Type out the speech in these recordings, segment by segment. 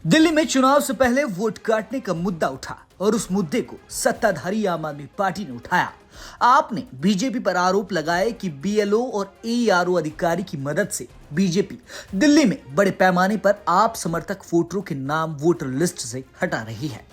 दिल्ली में चुनाव से पहले वोट काटने का मुद्दा उठा और उस मुद्दे को सत्ताधारी आम आदमी पार्टी ने उठाया। आपने बीजेपी पर आरोप लगाए कि बीएलओ और एईआरओ अधिकारी की मदद से बीजेपी दिल्ली में बड़े पैमाने पर आप समर्थक वोटरों के नाम वोटर लिस्ट से हटा रही है।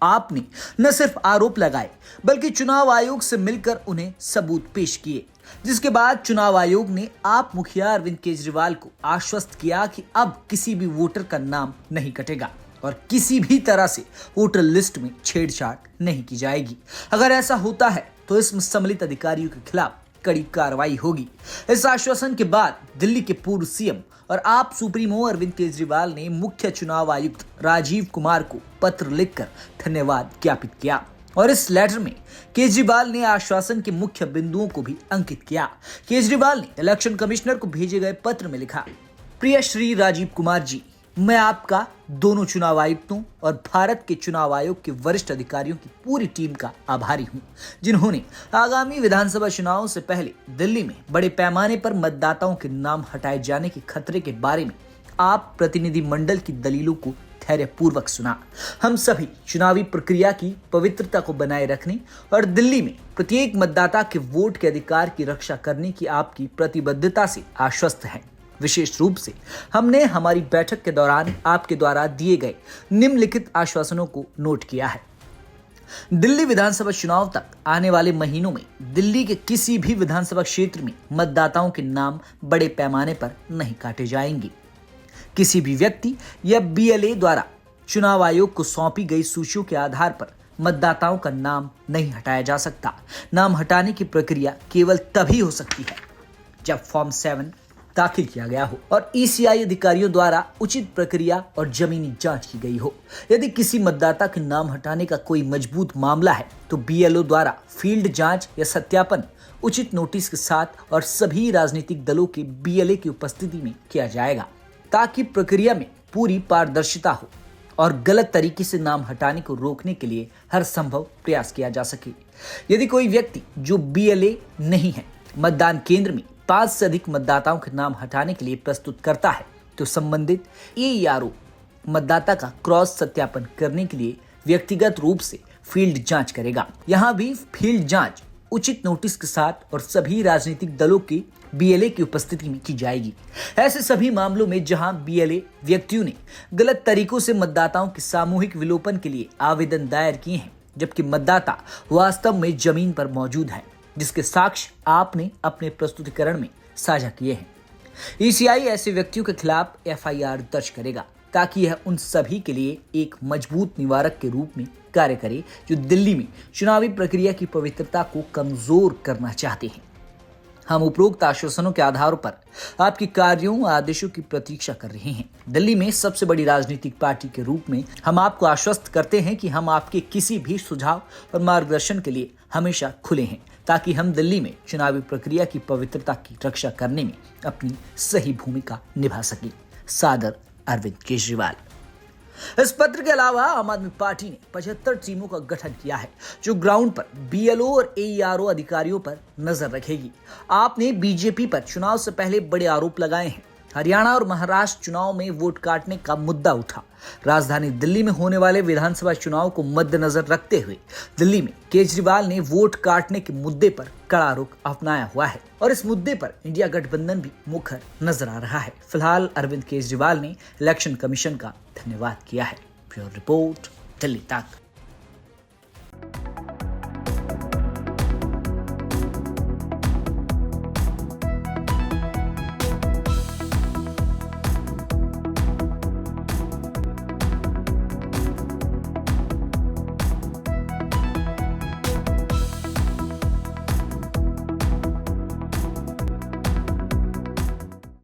आपने न सिर्फ आरोप लगाए बल्कि चुनाव आयोग से मिलकर उन्हें सबूत पेश किए, जिसके बाद चुनाव आयोग ने आप मुखिया अरविंद केजरीवाल को आश्वस्त किया कि अब किसी भी वोटर का नाम नहीं कटेगा और किसी भी तरह से वोटर लिस्ट में छेड़छाड़ नहीं की जाएगी। अगर ऐसा होता है तो इसमें सम्मिलित अधिकारियों के खिलाफ कड़ी कार्रवाई होगी। इस आश्वासन के बाद दिल्ली के पूर्व सीएम और आप सुप्रीमो अरविंद केजरीवाल ने मुख्य चुनाव आयुक्त राजीव कुमार को पत्र लिखकर धन्यवाद ज्ञापित किया और इस लेटर में केजरीवाल ने आश्वासन के मुख्य बिंदुओं को भी अंकित किया। केजरीवाल ने इलेक्शन कमिश्नर को भेजे गए पत्र में लिखा, प्रिय श्री राजीव कुमार जी, मैं आपका, दोनों चुनाव आयुक्तों और भारत के चुनाव आयोग के वरिष्ठ अधिकारियों की पूरी टीम का आभारी हूं, जिन्होंने आगामी विधानसभा चुनाव से पहले दिल्ली में बड़े पैमाने पर मतदाताओं के नाम हटाए जाने के खतरे के बारे में आप प्रतिनिधि मंडल की दलीलों को धैर्यपूर्वक सुना। हम सभी चुनावी प्रक्रिया की पवित्रता को बनाए रखने और दिल्ली में प्रत्येक मतदाता के वोट के अधिकार की रक्षा करने की आपकी प्रतिबद्धता से आश्वस्त हैं। विशेष रूप से हमने हमारी बैठक के दौरान आपके द्वारा दिए गए निम्नलिखित आश्वासनों को नोट किया है। दिल्ली विधानसभा चुनाव तक आने वाले महीनों में दिल्ली के किसी भी विधानसभा क्षेत्र में मतदाताओं के नाम बड़े पैमाने पर नहीं काटे जाएंगे। किसी भी व्यक्ति या बीएलए द्वारा चुनाव आयोग को सौंपी गई सूचियों के आधार पर मतदाताओं का नाम नहीं हटाया जा सकता। नाम हटाने की प्रक्रिया केवल तभी हो सकती है जब फॉर्म 7 दाखिल किया गया हो और ईसीआई अधिकारियों द्वारा उचित प्रक्रिया और जमीनी जांच की गई हो। यदि किसी मतदाता के नाम हटाने का कोई मजबूत मामला है तो बीएलओ द्वारा फील्ड जांच या सत्यापन उचित नोटिस के साथ और सभी राजनीतिक दलों के बीएलए की उपस्थिति में किया जाएगा, ताकि प्रक्रिया में पूरी पारदर्शिता हो और गलत तरीके से नाम हटाने को रोकने के लिए हर संभव प्रयास किया जा सके। यदि कोई व्यक्ति जो बीएलए नहीं है मतदान केंद्र में 5 से अधिक मतदाताओं के नाम हटाने के लिए प्रस्तुत करता है तो संबंधित एईआरओ मतदाता का क्रॉस सत्यापन करने के लिए व्यक्तिगत रूप से फील्ड जांच करेगा। यहाँ भी फील्ड जांच उचित नोटिस के साथ और सभी राजनीतिक दलों के बीएलए की उपस्थिति में की जाएगी। ऐसे सभी मामलों में जहां बीएलए व्यक्तियों ने गलत तरीकों से मतदाताओं के सामूहिक विलोपन के लिए आवेदन दायर किए हैं, जबकि मतदाता वास्तव में जमीन पर मौजूद है, जिसके साक्ष्य आपने अपने प्रस्तुतिकरण में साझा किए हैं। ईसीआई ऐसे व्यक्तियों के खिलाफ एफआईआर दर्ज करेगा ताकि यह उन सभी के लिए एक मजबूत निवारक के रूप में कार्य करे जो दिल्ली में चुनावी प्रक्रिया की पवित्रता को कमजोर करना चाहते हैं। हम उपरोक्त आश्वासनों के आधार पर आपके कार्यों और आदेशों की प्रतीक्षा कर रहे हैं। दिल्ली में सबसे बड़ी राजनीतिक पार्टी के रूप में हम आपको आश्वस्त करते हैं कि हम आपके किसी भी सुझाव और मार्गदर्शन के लिए हमेशा खुले हैं, ताकि हम दिल्ली में चुनावी प्रक्रिया की पवित्रता की रक्षा करने में अपनी सही भूमिका निभा सकें। सादर, अरविंद केजरीवाल। इस पत्र के अलावा आम आदमी पार्टी ने 75 टीमों का गठन किया है जो ग्राउंड पर बीएलओ और एईआरओ अधिकारियों पर नजर रखेगी। आपने बीजेपी पर चुनाव से पहले बड़े आरोप लगाए हैं। हरियाणा और महाराष्ट्र चुनाव में वोट काटने का मुद्दा उठा। राजधानी दिल्ली में होने वाले विधानसभा चुनाव को मद्देनजर रखते हुए दिल्ली में केजरीवाल ने वोट काटने के मुद्दे पर कड़ा रुख अपनाया हुआ है और इस मुद्दे पर इंडिया गठबंधन भी मुखर नजर आ रहा है। फिलहाल अरविंद केजरीवाल ने इलेक्शन कमीशन का धन्यवाद किया है। ब्यूरो रिपोर्ट, दिल्ली तक।